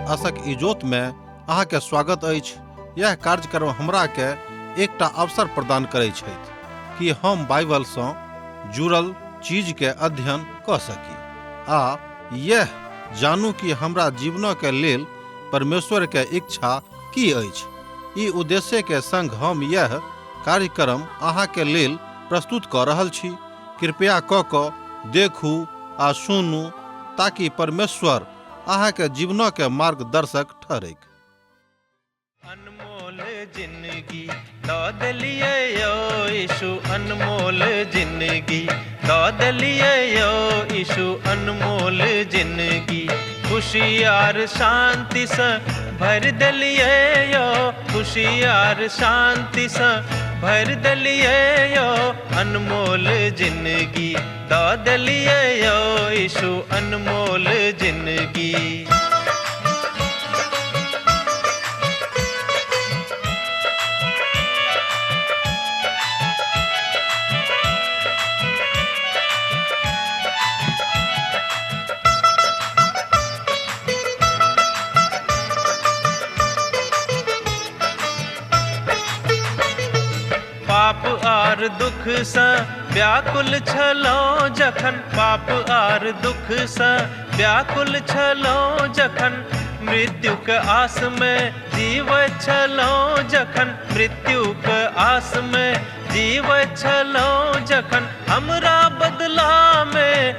आशक इजोत में अहाँ के स्वागत अछि। यह कार्यक्रम हमरा के एकटा अवसर प्रदान करैत छथि कि हम बाइबल सँ जुड़ल चीज के अध्ययन क सकी आ यह जानू कि हमरा जीवन के लेल परमेश्वर के इच्छा की अछि। ई उद्देश्य के संग हम यह कार्यक्रम अहाँ के लेल प्रस्तुत क रहल छी। कृपया क देखू आ सुनू ताकि परमेश्वर अहाँ के जीवन के मार्गदर्शक ठहरे। अनमोल जिंदगी दौद लिए यो यीशु, अनमोल जिंदगी दौद लिए यो यीशु, अनमोल जिंदगी खुशियार शांति से भर दलिए यो, खुशियार शांति से भर दलिए यो, अनमोल जिंदगी दौद लिए यो यीशु, अनमोल जिंदगी। पाप आर दुख से व्याकुल छलो जखन, पाप आर दुख से व्याकुल छलो जखन, मृत्यु के आस में जीव छलो जखन, मृत्यु के आस में जीव छलो जखन, हमरा बदला में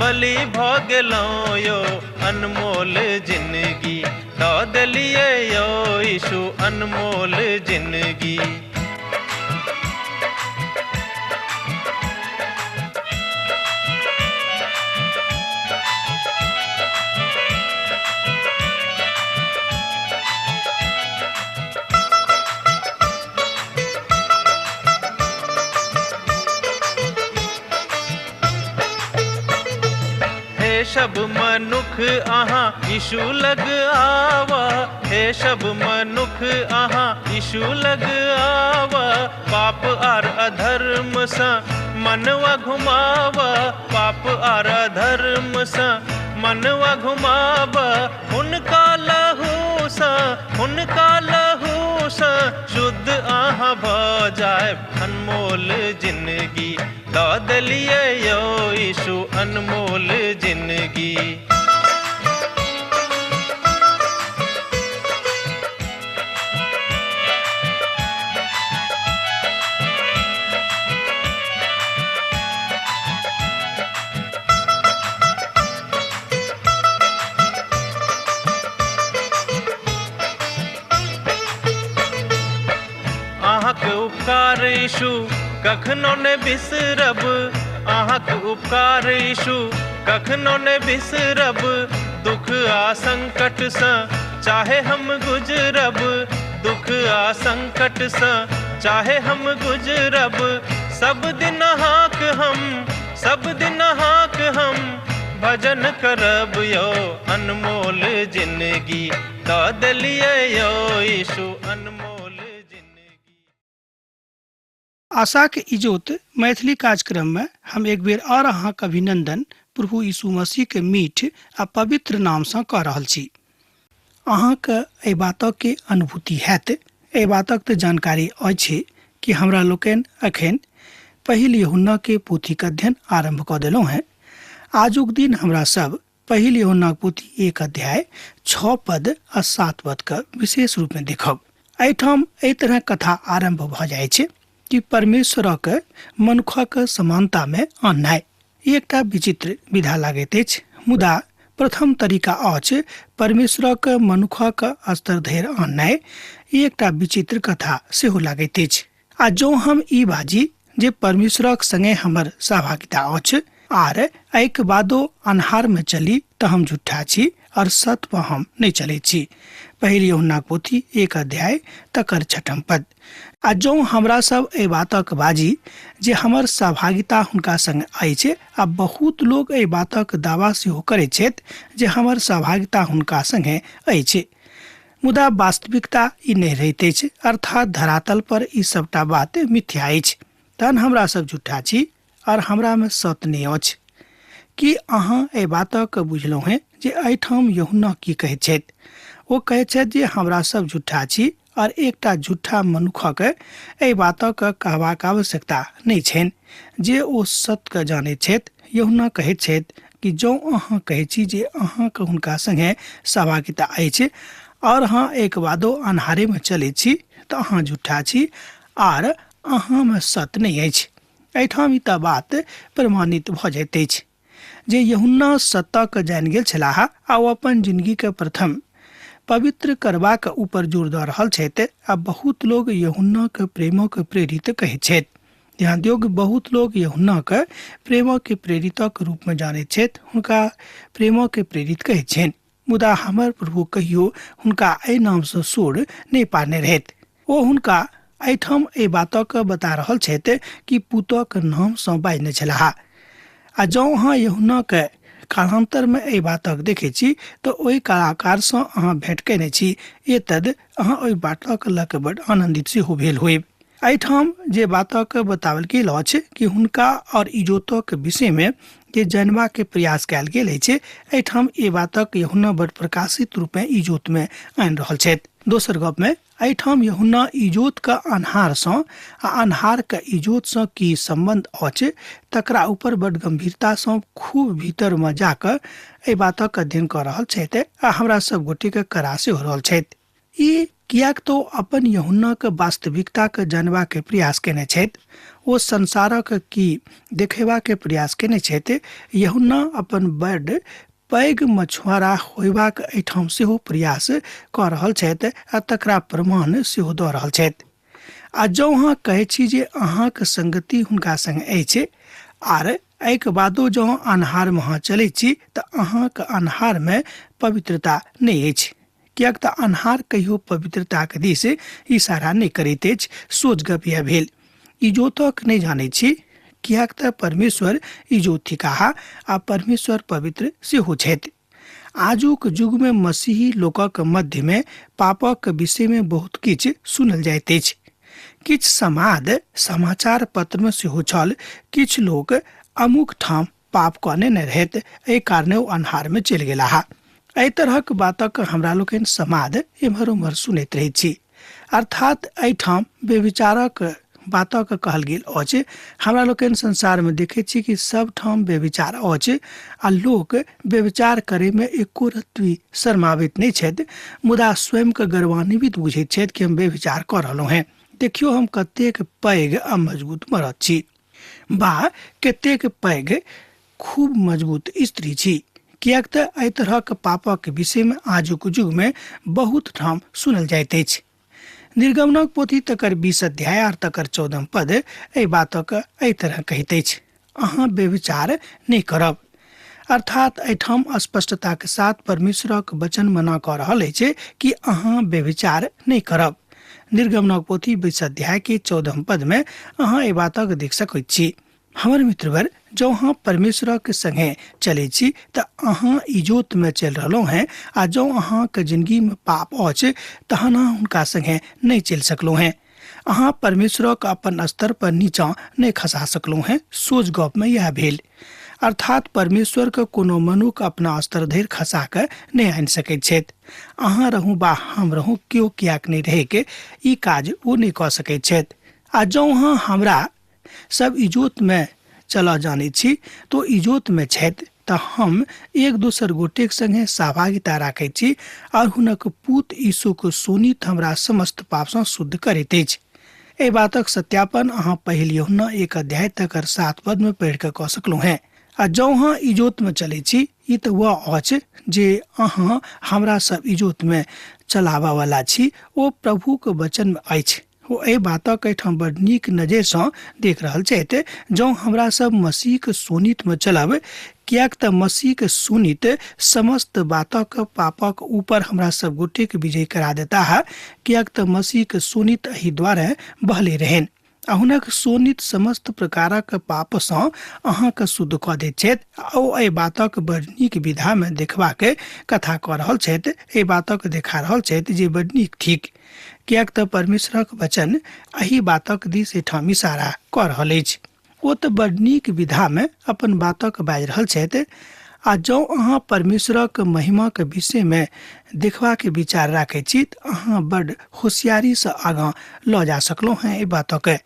बलि भ गेलो यो, अनमोल जिंदगी दौद लिए यो यीशु, अनमोल जिंदगी। हे सब मनुख आहा यीशु लग आवा, हे सब मनुख आहा यीशु लग आवा, पाप आर अधर्म सा मनवा घुमावा, पाप आर अधर्म सा मनवा घुमावा, उनका लहू सा शुद्ध आहा भ जाए, अनमोल जिंदगी दौद लिए यो यीशु, अनमोल जिंदगी। अहाँके उपकार यीशु कखनो ने बिसरब, अहाँके उपकार यीशु कखनो ने बिसरब, दुख आ संकट से चाहे हम गुजरब, दुख आ संकट से चाहे हम गुजरब, सब दिन हाक हम भजन करब यो, अनमोल जिंदगी दौद लिए यो यीशु, अनमोल। आशा के इजोत मैथिली कार्यक्रम में हम एक बेर और अहाँ के अभिनंदन प्रभु यीशु मसीह के मीठ आ पवित्र नाम से कह रहल छी। अहाँ के एहि बातक के अनुभूति हैत, एहि बातक तो जानकारी अछि कि हमरा लोकनि अखन पहिल यूहन्ना के पोथी के अध्ययन आरंभ क देलहुं हैं। आजुक दिन हमरा सब पहिल यूहन्ना पोथी 1 अध्याय 6 पद आ 7 पद के विशेष रूप में देखब। एहिठाम एहि तरह कथा आरंभ भ जाय छै कि परमेश्वरक मनुखक समानता में आननाइ एकटा विचित्र विधा लागैत अछि, मुदा प्रथम तरीका अछि परमेश्वरक मनुखक स्तर धरि आननाइ एकटा विचित्र कथा सेहो लागैत अछि। आ जो हम ई बाजी जे परमेश्वरक संगे हमर सहभागिता अछि आर एहिके बादो अन्हार में चली तऽ हम झूठा छी और सत्य पर हम नहीं चले छी। पहिल यूहन्ना पोथी 1 अध्याय तकर 6 पद। आ जो हमरा सब ए बातक बाजी जे हमर सहभागिता हुनका संग अछि, आ बहुत लोग ए बातक दावा सेहो करै छथि जे हमर सहभागिता हुनका संगे अछि, मुदा वास्तविकता ई नहीं रहैत अछि, अर्थात धरातल पर ई सबटा बात मिथ्या अछि। तहन हमरा सब झूठा छी और हमरा में सत्य नहीं अछि। कि अहाँ ए बातक बुझलहुँ हैं जे एहिठाम यूहन्ना की कहैत छथि। ओ कहैत छथि जे हमरा सब झूठा छी और एकटा झूठा मनुखक एहि बातक कहबाक आवश्यकता नहि छनि जे ओ सत्य जानैत छथि। यूहन्ना कहैत छथि कि जँ अहाँ कहैत छी जे अहाँके हुनका संगे सहभागिता अछि और अहाँ एक बादो अन्हारेमे चलैत छी तऽ अहाँ झूठा छी आर अहाँमे सत्य नहि अछि। एहिठाम ई तऽ बात प्रमाणित भऽ जाइत अछि जे यूहन्ना सत्यक जानि गेल छलाह आ ओ अपन जिंदगीके प्रथम पवित्र करबाक ऊपर जोर दऽ रहल छथि। आ बहुत लोग यूहन्नाके प्रेमक प्रेरित कहैत छथि। ध्यान दियौ कि बहुत लोग यूहन्नाके प्रेमके प्रेरितक रूपमे जानैत छथि, हुनका प्रेमके प्रेरित कहैत छनि। मुदा हमर प्रभु कहियो हुनका एहि नामसँ सोड़ नहि पारने रहथि। ओ हुनका एहिठाम एहि बातक बता रहल छथि कि पुतक नामसँ बाजने छलाह। आ जँ अहाँ यूहन्नाके कालांतरमे एहि बातक देखैत छी तऽ ओहि कलाकारसँ अहाँ भेंट कयने छी, एतद अहाँ ओहि बातक लऽ कऽ बड आनन्दित सेहो भेल होयब। एहिठाम जे बातक बताओल गेल अछि कि हुनका और इजोतक विषयमे जे जानबाके प्रयास कयल गेल अछि, एहिठाम ई बातक यूहन्ना बड प्रकाशित रूपमे इजोतमे आनि रहल छथि। दोसर गपमे एहिठाम यूहन्ना इजोतके अन्हारसँ आ अन्हारके इजोतसँ की सम्बन्ध अछि तकरा ऊपर बड गंभीरतासँ खूब भीतरमे जाकऽ एहि बातक अध्ययन कऽ रहल छथि आ हमरा सब गोटेके करा सेहो रहल छथि। ई कियाक तो अपन यूहन्नाके वास्तविकताके जानबाके प्रयास केने छथि। ओ संसारक की देखेबाके प्रयास केने छथि। यूहन्ना अपन बड पैघ मछुआरा होयबाक एहिठाम सेहो प्रयास कऽ रहल छथि आ तकरा प्रमाण सेहो दऽ रहल छथि। आ जँ अहाँ कहैत छी जे अहाँके संगति हुनका संग अछि आर एहिके बादो जँ अन्हारमे अहाँ चलैत छी तऽ अहाँके अन्हारमे पवित्रता नहि अछि, कियाक तऽ अन्हार कहियो पवित्रताके दिस इशारा नहि करैत अछि। सोच गप यह भेल। इजोतक नहि जानैत छी, कियाक तऽ परमेश्वर इजोत थिकाह आ परमेश्वर पवित्र सेहो छथि। आजुक युगमे मसीही लोकक मध्यमे पापक विषयमे बहुत किछु सुनल जाइत अछि। किछु समाचार पत्रमे सेहो छल किछु लोक अमुक ठाम पाप कने नहि रहैत, एहि कारणे ओ अन्हारमे चलि गेलाह। एहि तरहक बातक हमरा लोकनि समाद एम्हर उम्हर सुनैत रहैत छी। अर्थात एहिठाम व्यभिचारक बातक कहल गेल अछि। हमरा लोकनि संसारमे देखैत छी कि सब ठाम व्यभिचार अछि आ लोक व्यभिचार करैमे एको रत्ती शर्माबैत नहि छथि, मुदा स्वयंके गर्वान्वित बुझैत छथि कि हम व्यभिचार कऽ रहलहुँ हेँ। देखियौ हम कतेक पैघ आ मजबूत मर्द छी, बा कतेक पैघ खूब मजबूत स्त्री छी। कियाक तऽ एहि तरहक पापक विषयमे आजुक युगमे बहुत ठाम सुनल जाइत अछि। निर्गमनक पोथी तकर 20 अध्याय आर तकर 14 पद एहि बातक एहि तरह कहैत अछि, अहाँ व्यभिचार नहि करब। अर्थात एहिठाम स्पष्टता के साथ परमेश्वरक वचन मना कऽ रहल अछि कि अहाँ व्यभिचार नहि करब। निर्गमनक पोथी 20 अध्याय के 14 पद में अहाँ एहि बातक देख सकैत छी। हमर मित्रवर, जँ अहाँ परमेश्वरक संगे चलै छी तऽ अहाँ इजोतमे चलि रहलहुँ हैं, आ जँ अहाँके जिंदगीमे पाप अछि तहन अहाँ हुनका संगे नहि चलि सकलहुँ हैं। अहाँ परमेश्वरक अपन स्तर पर नीचाँ नहि खसा सकलहुँ हैं। सोच गपमे यह भेल। अर्थात परमेश्वरके कोनो मनुष्य अपना स्तर धरि खसा कऽ नहि आनि सकैत छथि। अहाँ रहू बा हम रहू, केओ कियाक नहि रहैके ई काज ओ नहि कऽ सकैत छथि। आ जँ अहाँ हमरा सब इजोतमे चलऽ जानैत छी तो इजोतमे छथि तऽ हम एक दोसर गोटेक संगे सहभागिता राखैत छी और हुनक पूत यीशुक सोनित हमरा समस्त पापसँ शुद्ध करैत अछि। एहि बातक सत्यापन अहाँ पहिल यूहन्ना 1 अध्याय तकर 7 पद में पढ़ि कऽ सकलहुँ हैं। आ जँ अहाँ इजोतमे चलै छी, ई तऽ वह अछि जे अहाँ हमरा सब इजोतमे चलाबऽ वाला छी, ओ प्रभुके वचनमे अछि। ओ एहि बातक एहिठाम बड़ नीक नजरिसँ देख रहल छथि। जँ हमरा सब मसीहके सोनितमे चलब, कियाक तऽ मसीहके सोनित समस्त बातक पापक ऊपर हमरा सब गोटेके विजय करा देता है, कियाक तऽ मसीहके सोनित एहि द्वारे बहले रहन। आ हुनक सोनित समस्त प्रकारक पापसँ अहाँके शुद्ध कऽ दैत छथि। ओ एहि बातक बड़ नीक विधामे देखबाक कथा कऽ रहल छथि। एहि बातक देखा रहल छथि जे बड़ नीक ठीक, कियाक तऽ परमेश्वरक वचन एहि बातक दिस एहिठाम इशारा कऽ रहल अछि। ओ तऽ बड़ नीक विधामे अपन बातक बाजि रहल छथि आ जँ अहाँ परमेश्वरक महिमाके विषयमे देखबाके विचार राखै छी तऽ अहाँ बड्ड होशियारीसँ आगाँ लऽ जा सकलहुँ हैं एहि बातके।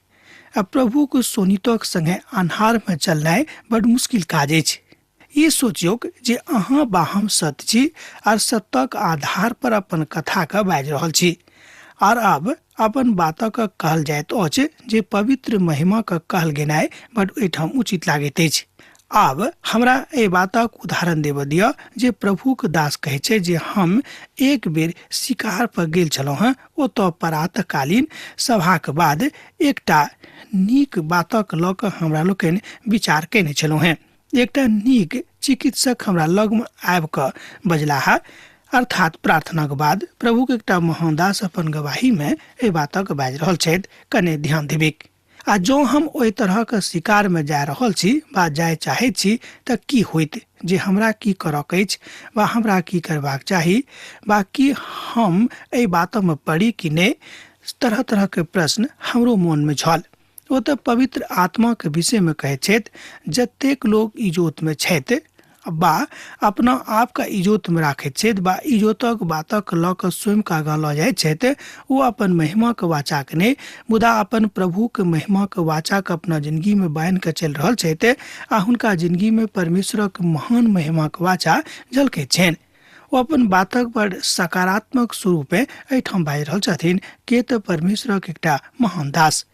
आ प्रभुके सोनितक संगे अन्हारमे चलनाइ बड्ड मुश्किल काज अछि। ई सोचियौ जे अहाँ बा हम सत्य छी आर सत्यक आधार पर अपन कथाके बाजि रहल छी। आर अब अपन बातक कहल जाइत अछि जे पवित्र महिमाके कहल गेनाइ बड्ड ओहिठाम उचित लागैत अछि। आब हमरा एहि बातक उदाहरण देबऽ दिअ जे प्रभुक दास कहै छै जे हम एक बेर शिकार पर गेल छलहुँ हैं। ओतऽ प्रातःकालीन सभाक बाद एकटा नीक बातक लऽ कऽ हमरा लोकनि विचार केने छलहुँ हैं। एकटा नीक चिकित्सक हमरा लगमे आबि कऽ बजलाहा, अर्थात प्रार्थनाक बाद प्रभुक एकटा महान दास अपन गवाहीमे एहि बातक बाजि रहल छथि, कने ध्यान देबेक। आ जँ हम ओहि तरहक शिकारमे जा रहल छी वा जाय चाहैत छी तऽ की होइत, जे हमरा की करक अछि वा हमरा की करबाक चाही, वा की हम एहि बातमे पड़ी कि नहि, तरह तरहके प्रश्न हमरो मोनमे छल। ओ तऽ पवित्र आत्माके विषयमे कहैत छथि जतेक लोग इजोतमे छथि बा अपना आपके इजोतमे राखैत छथि बा इजोतक बातक लऽ कऽ स्वयंके आगाँ लऽ जाइत छथि, ओ अपन महिमाके वाचाके नहि मुदा अपन प्रभुके महिमाके वाचाके अपना जिन्दगीमे बान्हि कऽ चलि रहल छथि आ हुनका जिन्दगीमे परमेश्वरक महान महिमाके वाचा झलकैत छनि। ओ अपन बातक बड़ सकारात्मक स्वरूपे एहिठाम बाजि रहल छथिन के तऽ परमेश्वरक एकटा महान दास।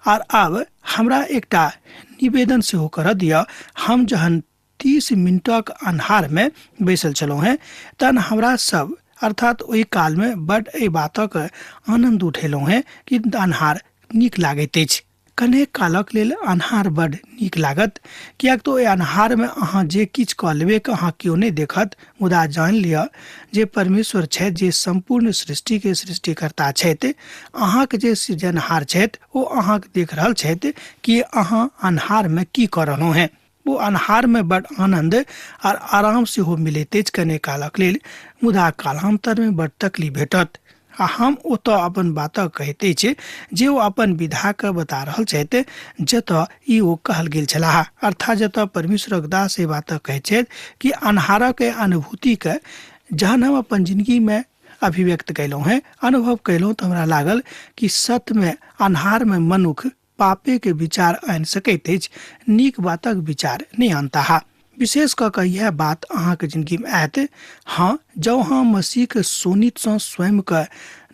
आर अब हमरा एकटा निवेदन सेहो करऽ दिअ। हम जहन 30 मिनटक अन्हारमे बैसल छलहुँ हैं तहन हमरा सब अर्थात ओहि कालमे बड्ड एहि बातक आनन्द उठेलहुँ हैं कि अन्हार नीक लागैत अछि। कने कालक लेल अन्हार बड्ड नीक लागत, किएक तऽ ओहि अन्हारमे अहाँ जे किछु कऽ लेबै अहाँ केओ नहि देखत, मुदा जानि लिअ जे परमेश्वर छथि जे सम्पूर्ण सृष्टिके सृष्टिकर्ता छथि, अहाँके जे सृजनहार छथि ओ अहाँके देख रहल छथि कि अहाँ अन्हारमे की कऽ रहलहुँ हैं। ओ अन्हारमे बड्ड आनन्द आर आराम सेहो मिलैत अछि कने कालक लेल, मुदा कालांतरमे बड्ड तकलीफ भेटत। आ हम ओतऽ अपन बातक कहैत अछि जे ओ अपन विधाके बता रहल छथि जतऽ ई ओ कहल गेल छलाह, अर्थात जतऽ परमेश्वरक दास एहि बातक कहैत छथि कि अन्हारक अनुभूतिके जहन हम अपन जिन्दगीमे अभिव्यक्त कयलहुँ हैं, अनुभव कयलहुँ, तऽ हमरा लागल कि सत्यमे अन्हारमे मनुख पापेके विचार आनि सकैत अछि, नीक बातक विचार नहि आनताह। विशेष कऽ कऽ यह बात अहाँके जिन्दगीमे आयत, हाँ, जँ अहाँ मसीहके सोनितसँ स्वयंके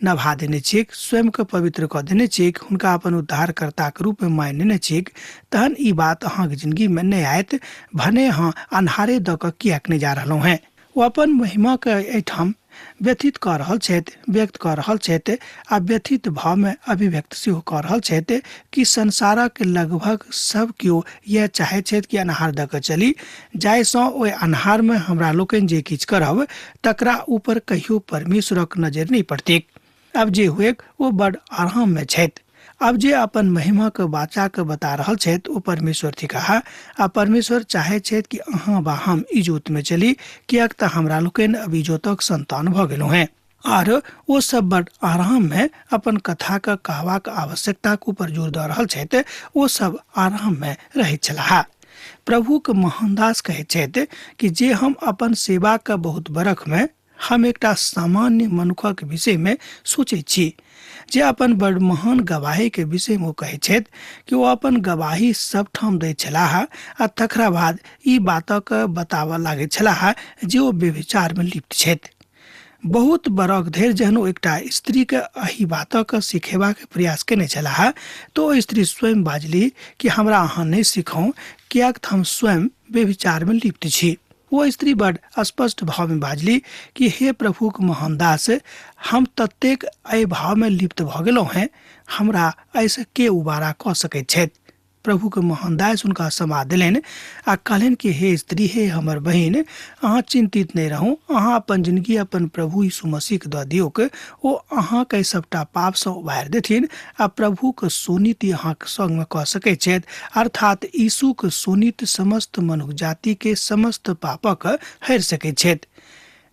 नभा देने छियै, स्वयंके पवित्र कऽ देने छियै, हुनका अपन उद्धारकर्ताके रूपमे मानि लेने छियै, तहन ई बात अहाँके जिन्दगीमे नहि आयत भने अहाँ अन्हारे दऽ कऽ किएक नहि जा रहलहुँ हैं। ओ अपन महिमाके एहिठाम व्यथित कऽ रहल छथि, व्यक्त कऽ रहल छथि आ व्यथित भावमे अभिव्यक्त सेहो कऽ रहल छथि कि संसारक लगभग सब केओ यह चाहैत छथि कि अन्हार दऽ कऽ चली, जाहिसँ ओहि अन्हारमे हमरा लोकनि जे किछु करब तकरा ऊपर कहियो परमेश्वरक नजरि नहि पड़तैक। अब जे हुए ओ बड्ड आराममे छथि। अब जे अपन महिमाके वाचाके बता रहल छथि ओ परमेश्वर थिकाह, आ परमेश्वर चाहैत छथि कि अहाँ वा हम इजोतमे चली, किएक तऽ हमरा लोकनि अब इजोतक संतान भऽ गेलहुँ हैं। आर ओ सब बड्ड आराममे अपन कथाके कहबाक आवश्यकताके ऊपर जोर दऽ रहल छथि, ओ सब आराममे रहैत छलाह। प्रभुके महान दास कहैत छथि कि जे हम अपन सेवाके बहुत बरखमे हम एकटा सामान्य मनुखक विषयमे सोचैत छी जे अपन बड़ महान गवाहीके विषयमे ओ कहैत छथि कि ओ अपन गवाही सबठाम दैत छलाह आ तकरा बाद ई बातक बताबऽ लागैत छलाह जे ओ व्यभिचारमे लिप्त छथि। बहुत बरख धरि जहन ओ एकटा स्त्रीके एहि बातक सिखेबाक प्रयास केने छलाह तऽ ओ स्त्री स्वयं बाजली कि हमरा अहाँ नहि सिखाउ, किएक तऽ हम स्वयं व्यभिचारमे लिप्त छी। वो स्त्री बड़ स्पष्ट भाव में बाजली कि हे प्रभुक महान दास, हम ततेक एहि भाव में लिप्त भऽ गेलहुँ हैं, हमरा ऐसे के उबारा कऽ सकैत छथि। प्रभु के महान दास हुनका समा दिलनि आ कहलनि कि हे स्त्री, हे हमर बहिन, अहाँ चिंतित नहीं रहू, अहाँ अपन जिंदगी अपन प्रभु यीशु मसीह के दऽ दियौ के ओ अहाँके सबटा पाप से उबारि देथिन आ प्रभु के सोनित अहाँके संग में कऽ सकैत छथि, अर्थात यीशु के सोनित समस्त मनुष्य जाति के समस्त पापक हरि सकैत छथि।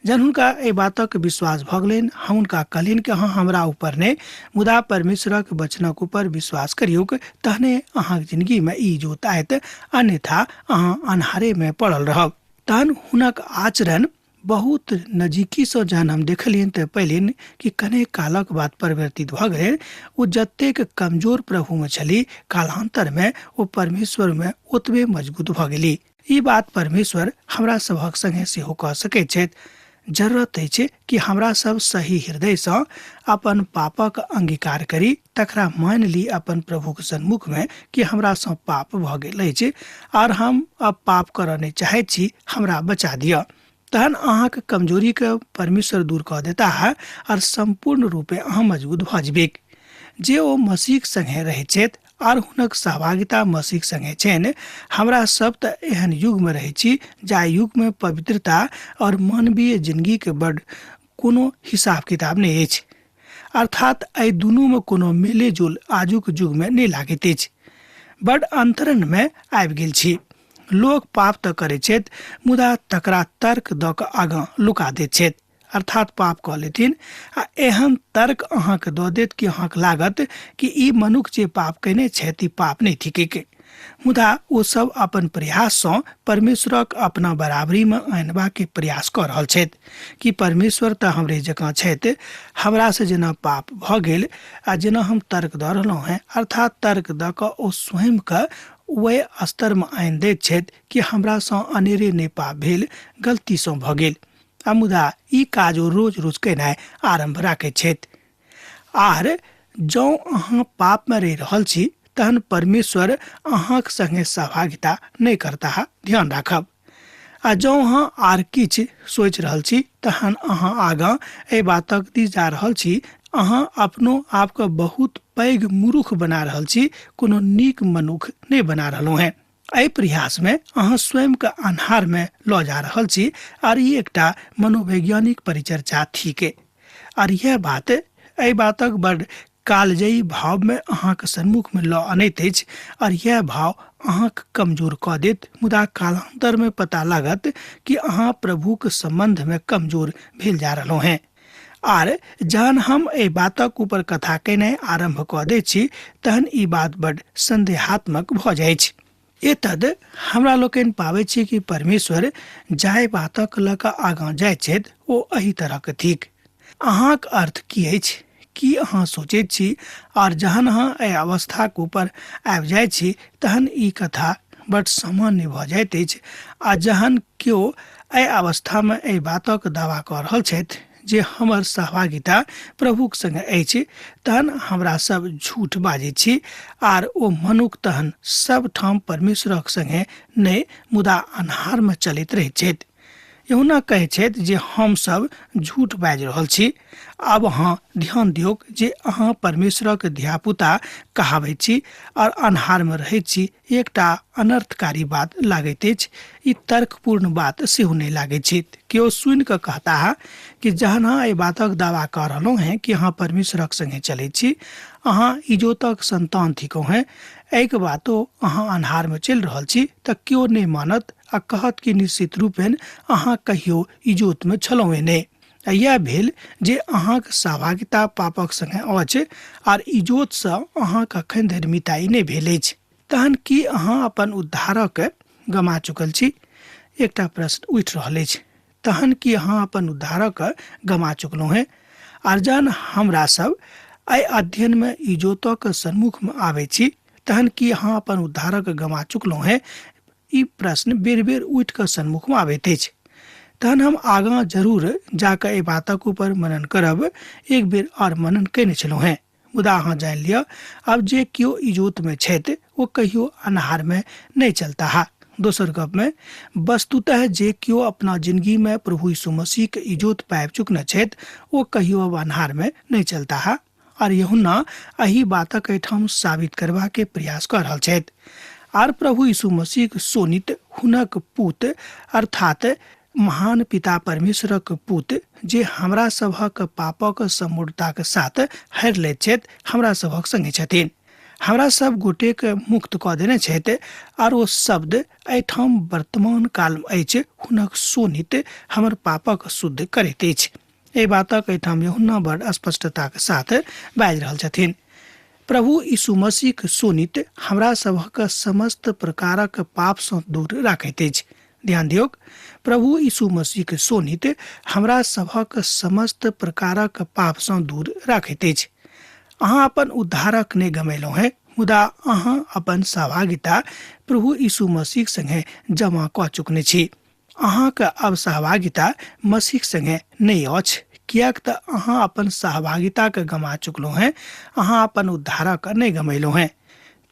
जन हुनका एहि बातक विश्वास भऽ गेलनि, हम हुनका कहलिन कि अहाँ हमरा ऊपर ने मुदा परमेश्वरक वचनक ऊपर विश्वास करियौ, तहने अहाँके जिंदगी में ई जोत आयत, अन्यथा अहाँ अन्हारे में पड़ल रहब। तहन हुनक आचरण बहुत नजीकी से जहन हम देखलियन तऽ पहलिन कि कने कालक बाद परिवर्तित भ गेल। ओ जतेक कमजोर प्रभु में छली, कालांतर में ओ परमेश्वर में ओतबे मजबूत भ गेली। ई बात परमेश्वर हमरा सभक संगे सेहो कह सकैत छथि। जरूरत अछि कि हमरा सब सही हृदय से अपन पापक अंगीकार करी, तकरा मान ली अपन प्रभु के सन्मुख में कि हमरा से पाप भ गेल अछि और हम अब पाप करऽ नहीं चाहे छी, हमरा बचा दिया। तहन अहाँ के कमजोरी के परमेश्वर दूर कर देता है और संपूर्ण रूपे अहाँ मजबूत भ जेबे। जे ओ मसीह संगे रहे छथि और हुनक सहभागिता मसीह संगे छनि। हमरा सब त एहन युग में रहे छी जाहि युग में पवित्रता और मानवीय जिंदगी के बड़ कोनो हिसाब किताब नहीं अछि, अर्थात एहि दुनू में कोनो मेले जोल आजुक युग में नहीं लागैत अछि। बड़ अंतरण में आबि गेल छी। लोग पाप त करे छथि, मुदा तकरा तर्क द क आगां लुका दैत छथि, अर्थात पाप कऽ लेथिन आ एहन तर्क अहाँ के दऽ देत कि अहाँ के लागत कि ई मनुख जे पाप केने छथि पाप नहीं थिके। मुदा ओ सब अपन प्रयास सँ परमेश्वरक अपना बराबरी में आनबा के प्रयास कऽ रहल छथि कि परमेश्वर तऽ हमरे जकाँ छथि, हमरा से जेना पाप भ गेल आ जेना हम तर्क दऽ रहलहुँ हैं, अर्थात तर्क द क ओ स्वयं के वह स्तर में आनि दैत छथि कि हमरा सँ अनेरे नहि पाप भेल, गलती सँ भ गेल। आ मुदा ई काज ओ रोज रोज केनाइ आरंभ राखैत छथि। आर जँ अहाँ पाप में रहि रहल छी तहन परमेश्वर अहाँक संगे सहभागिता नहीं करता है, ध्यान राखब। आ जँ अहाँ आर किछ सोच रहल छी तहन अहाँ आगां एहि बातक दिस जा रहल छी। अहाँ अपनो आप के बहुत पैघ मूर्ख बना रहल छी, कोनो नीक मनुख नहीं बना रहलहुँ हैं। एहि प्रयास में अहाँ स्वयं के अन्हार में लऽ जा रहल छी और ई एकटा मनोवैज्ञानिक परिचर्चा थिके। और यह बात एहि बातक बड़ कालजयी भाव में अहाँ के सन्मुख में लऽ अनैत अछि और यह भाव अहाँ के कमजोर कऽ देत। मुदा कालांतर में पता लागत कि अहाँ प्रभु के संबंध में कमजोर भेल जा रहलहुँ हैं। आर जहन हम एहि बातक ऊपर कथा केनाइ आरंभ कऽ दै छी तहन ई बात बड़ संदेहात्मक भऽ जाइ छै। एतद हमरा लोकनि पाबै छी कि परमेश्वर जाहि बातक लऽ कऽ आगां जाइत छथि ओ एहि तरहक थिक। अहाँक अर्थ की अछि? की अहाँ सोचैत छी? और जहन अहाँ एहि अवस्थाक ऊपर आबि जाइत छी तहन ई कथा बड़ सामान्य भऽ जाइत अछि। आ जहन केओ एहि अवस्था में एहि बातक दावा कऽ रहल छथि जे हमर सहभागिता प्रभुक संगे अछि, तहन हमरा सब झूठ बाजै छी आर ओ मनुख तहन सब ठाम परमेश्वरक संगे नहि मुदा अन्हार में चलैत रहैत छथि। यूहन्ना कहै छथि जे हम सब झूठ बाजि रहल छी। आब अहाँ ध्यान दियौक जे अहाँ परमेश्वरक धियापुता कहाबैत छी और अन्हार में रहैत छी, एकटा अनर्थकारी बात लागैत अछि। ई तर्कपूर्ण बात सेहो नहीं लागैत छै। केओ सुनि कऽ कहता है कि जहन अहाँ एहि बातक दावा कऽ रहलहुँ हैं कि अहाँ परमेश्वरक संगे चलैत छी, अहाँ इजोतक संतान थिकहुँ हैं, एहिके बातो अहाँ अन्हार में चलि रहल छी, तऽ केओ नहीं मानत आ कहत कि निश्चित रूपेण अहाँ कहियो इजोत में छलहुँ नहीं। यह भेल जे अहाँक सहभागिता पापक संगे अछि और इजोत सँ अहाँक अखन धरि मिताई नहीं भेल अछि। तहन की अहाँ अपन उद्धारक गमा चुकल छी? एकटा प्रश्न उठि रहल अछि। तहन की अहाँ अपन उद्धारक गमा चुकलहुँ हैं? और जहन हमरा सब एहि अध्ययन में इजोतक सन्मुख में आबै छी तहन की अहाँ अपन उद्धारक गमा चुकलहुँ हैं? ई प्रश्न बेर बेर उठि कऽ सन्मुख में आबैत अछि। तहन हम आगां जरूर जाकर एहि बातक ऊपर मनन करब। एक बेर और मनन केने छलहुँ हैं, मुदा अहाँ जानि लिअ अब जे केओ इजोत में छथि ओ कहियो अन्हार में नहीं चलता है। दोसर गप में वस्तुतः जे केओ अपना जिंदगी में प्रभु यीशु मसीह के इजोत पाबि चुकने छथि ओ कहियो अब अन्हार में नहीं चलता है। और यूहन्ना एही बातक एहिठाम साबित करबा के प्रयास कऽ रहल छथि। आर प्रभु यीशु मसीह सोनित हुनक पूत अर्थात महान पिता परमेश्वरक पूत जे हमरा सभक पापक समूढ़ताक साथ हरि लैत छथि, हमरा सभक संगे छथिन। हमरा सब गोटे के मुक्त कऽ देने छथि और ओ शब्द एहिठाम वर्तमान काल में अछि, हुनक सोनित हमर पापक शुद्ध करैत अछि। एहि बातक एहिठाम यूहन्ना बड़ स्पष्टता के साथ बाजि रहल छथिन। प्रभु यीशु मसीह सोनित हमरा सभक समस्त प्रकारक पाप सँ दूर राखैत अछि। ध्यान दियौ, प्रभु यीशु मसीह के सोनित हमरा सभक समस्त प्रकारक पाप सँ दूर राखैत अछि। अहाँ अपन उद्धारक नहि गमेलहुँ हैं, मुदा अहाँ अपन सहभागिता प्रभु यीशु मसीह संगे जमा कऽ चुकने छी। अहाँके अब सहभागिता मसीह संगे नहीं अछि, कियाक तऽ अहाँ अपन सहभागिता के गमा चुकलहुँ हैं, अहाँ अपन उद्धारक नहीं गमेलहुँ हैं।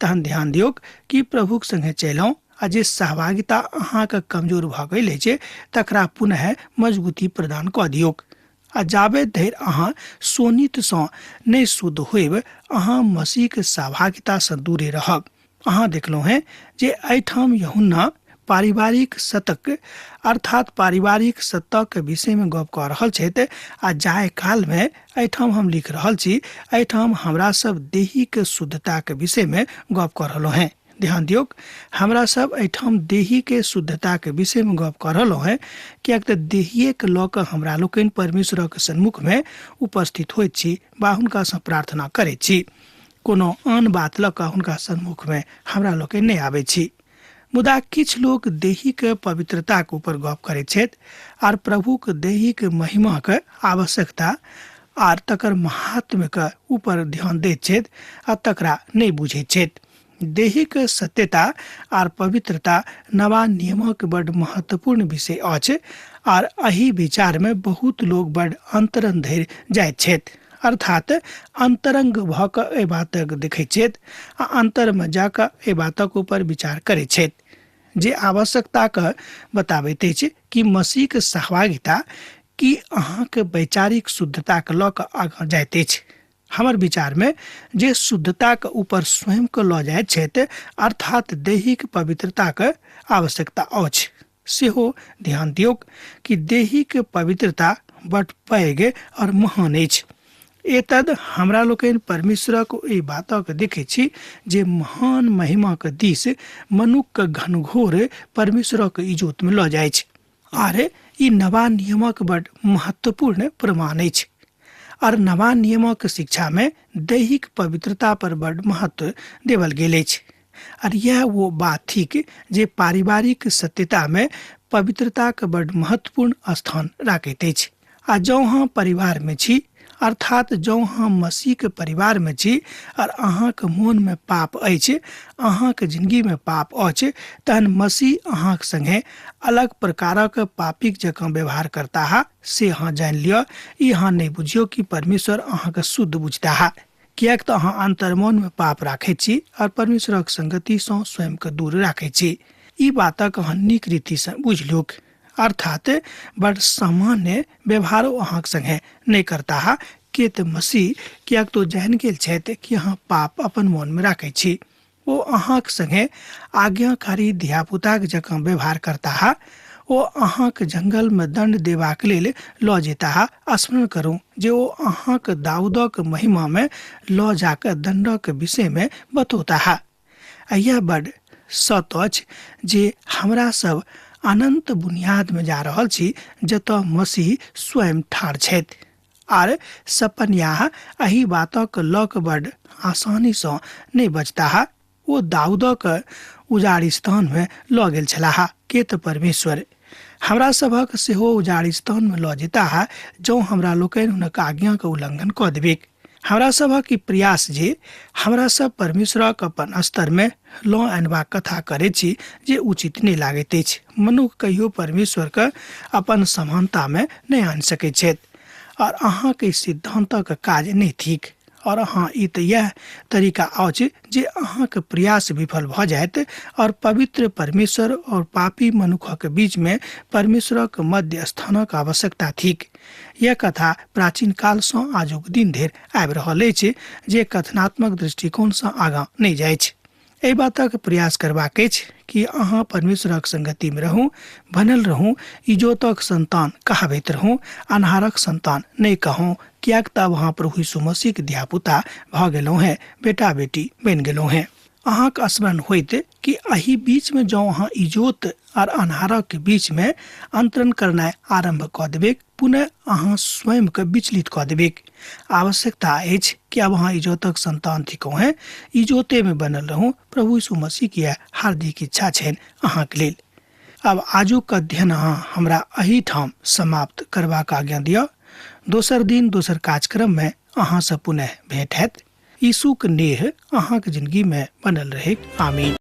तहन ध्यान दियौ कि प्रभुक संगे चलौं आ जे सहभागिता अहाँके कमजोर भऽ गेल अछि तकरा पुनः मजबूती प्रदान कऽ दियौ। आ जाबे धरि अहाँ सोनित सँ नहीं शुद्ध होइब, अहाँ मसीह के सहभागिता सँ दूरे रहब। अहाँ देखलहुँ हैं जे एहिठाम यूहन्ना पारिवारिक शतक अर्थात पारिवारिक सत्ता के विषय में गप कऽ रहल छथि। आ जाय काल में एहिठाम हम लिख रहल छी, एहिठाम हमरा सब देही के शुद्धता के विषय में गप कऽ रहलहुँ हैं। ध्यान दियौ, हमरा सब एहिठाम देही के शुद्धता के विषय में गप कऽ रहलहुँ हैं, कियाक तऽ देहिए के लऽ कऽ हमरा लोकनि परमेश्वरक सन्मुख में उपस्थित होइत छी वा हुनका सँ प्रार्थना करैत छी। कोनो आन बात लऽ कऽ हुनका सन्मुख में हमरा लोकनि नहीं आबै छी। मुदा किछ लोग देही के पवित्रता के ऊपर गप करैत छथि आर प्रभु के देही के महिमा के आवश्यकता आर तकर महात्म्य के ऊपर ध्यान दैत छथि आ तकरा नहीं बुझैत छथि। देही के सत्यता आर पवित्रता नवा नियमक बड़ महत्वपूर्ण विषय अछि आर एही विचार में बहुत लोग बड़ अंतरंग धरि जाइत छथि, अर्थात अंतरंग भऽ कऽ एहि बातक देखैत छथि आ अंतर में जाकऽ एहि बातक ऊपर विचार करैत छथि जे आवश्यकता के बताबैत अछि कि मसीह के सहभागिता कि अहाँके वैचारिक शुद्धता के लऽ कऽ आगाँ जाइत अछि। हमर विचार में जे शुद्धता के ऊपर स्वयं के लऽ जाइत छथि, अर्थात दैहिक पवित्रता के आवश्यकता अछि। सेहो ध्यान दियौ कि दैहिक पवित्रता बड़ पैघ और महान अछि। एतद हमरा लोकनि परमेश्वरक एहि बातक देखै छी जे महान महिमाक दिस मनुष्यक घनघोर परमेश्वरक इजोत में लऽ जाइ छै। आर ई नवा नियमक बड़ महत्वपूर्ण प्रमाण अछि। और नवा नियमक शिक्षा में दैहिक पवित्रता पर बड़ महत्व देवल गेल अछि। और यह वो बात थिक जे पारिवारिक सत्यता में पवित्रता के बड़ महत्वपूर्ण स्थान राखैत अछि। आ जँ अहाँ परिवार में छी, अर्थात जँ अहाँ मसीह के परिवार में छी और अहाँके मोन में पाप अछि, अहाँके जिंदगी में पाप अछि, तहन मसीह अहाँके संगे अलग प्रकारक पापिक जकाँ व्यवहार करता है से अहाँ जान लियो। ई अहाँ नहीं बुझियो कि परमेश्वर अहाँके शुद्ध बुझता है, कियाक तऽ अहाँ अंतर्मन में पाप राखैत छी और परमेश्वरक संगति सँ स्वयं के दूर राखैत छी। ई बातक अहाँ नीक रीति सँ बुझलियौ, अर्थात बड़ सामान्य व्यवहारो अहाँके संगे नहीं करता है। के तऽ मसीह कियाक तो जान गेल छथि कि अहाँ पाप अपन मन में राखैत छी। ओ अहाँके संगे आज्ञाकारी धियापुताक जकाँ व्यवहार करता है। ओ अहाँके जंगल में दंड देबाक लेल लऽ जेता है। स्मरण करू जे ओ अहाँके दाऊदक महिमा में लऽ जाकर दंडक विषय में बतौता है। यह बड़ सत अछि जे हमरा सब अनंत बुनियाद में जा रहल छी जतऽ मसीह स्वयं ठाढ़ छथि। आर सपन्याह एही बातक लऽ कऽ बड़ आसानी सँ नहीं बचता है। ओ दाऊदक उजाड़ स्थान में लऽ गेल छलाह। के तऽ परमेश्वर हमरा सभक सेहो उजाड़ स्थान में लऽ जेता है जँ हमरा लोकनि हुनक आज्ञा के उल्लंघन कऽ देबै। हमरा सभक ई प्रयास जे हमरा सब परमेश्वरक अपन स्तर में लऽ आनबाक कथा करैत छी जे उचित नहीं लागैत अछि। मनुष्य कहियो परमेश्वर के अपन समानता में नहीं आनि सकैत छथि और अहाँके सिद्धांतक काज नहीं थिक। और अहाँ ई तऽ यह तरीका अछि जे अहाँके प्रयास विफल भऽ जायत और पवित्र परमेश्वर और पापी मनुष्यक बीच में परमेश्वरक मध्य स्थानक आवश्यकता थिक। यह कथा प्राचीन काल सँ आजुक दिन धरि आबि रहल अछि जे कथनात्मक दृष्टिकोण सँ आगाँ नहीं जाइ छै। एहि बातक प्रयास करबाक अछि कि अहाँ परमेश्वरक संगति में रहू, बनल रहू, इजोतक संतान कहाबैत रहू, अन्हारक संतान नहीं कहूँ, कियाक तब अहाँ प्रभु यीशु मसीह के धियापुता भऽ गेलहुँ हैं, बेटा बेटी बनि गेलहुँ हैं। अहाँके स्मरण होइत कि एही बीच में जँ अहाँ इजोत और अन्हारक के बीच में अंतरण करनाइ आरंभ कऽ देबै, पुनः अहाँ स्वयं के विचलित कऽ देबै। आवश्यकता अछि कि अब अहाँ इजोतक संतान थिकहुँ हैं, इजोते में बनल रहूँ। प्रभु यीशु मसीह की हार्दिक इच्छा छनि अहाँके लेल। अब आजुक अध्ययन अहाँ हमरा अही ठाम समाप्त करबाक आज्ञा दिअ। दोसर दिन दोसर कार्यक्रम में अहाँ से पुनः भेंट हैत। यीशुक नेह अहाँक जिंदगी में बनल रहे। आमीन।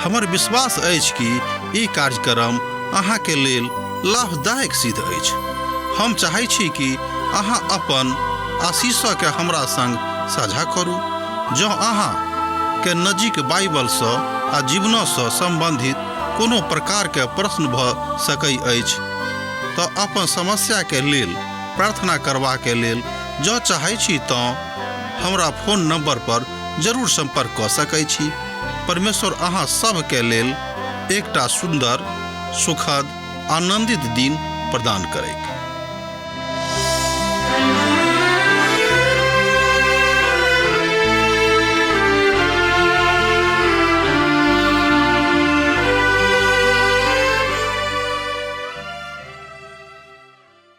हमर विश्वास अछि कि ई कार्यक्रम अहाँ के लेल लाभदायक सिद्ध अछि। हम चाहै छी कि अहाँ अपन आशीषों के हमरा संग साझा करू। जँ अहाँ के नजीक बाइबल सँ आ जीवनों सँ संबंधित कोनो प्रकार के प्रश्न भऽ सकै अछि तऽ अपन समस्या के लेल प्रार्थना करबा के लेल जँ चाहै छी तऽ हमरा फोन नंबर पर जरूर संपर्क कऽ सकै छी। परमेश्वर अहाँ सब के लेल एकटा सुंदर, सुखद, आनंदित दिन प्रदान करैक।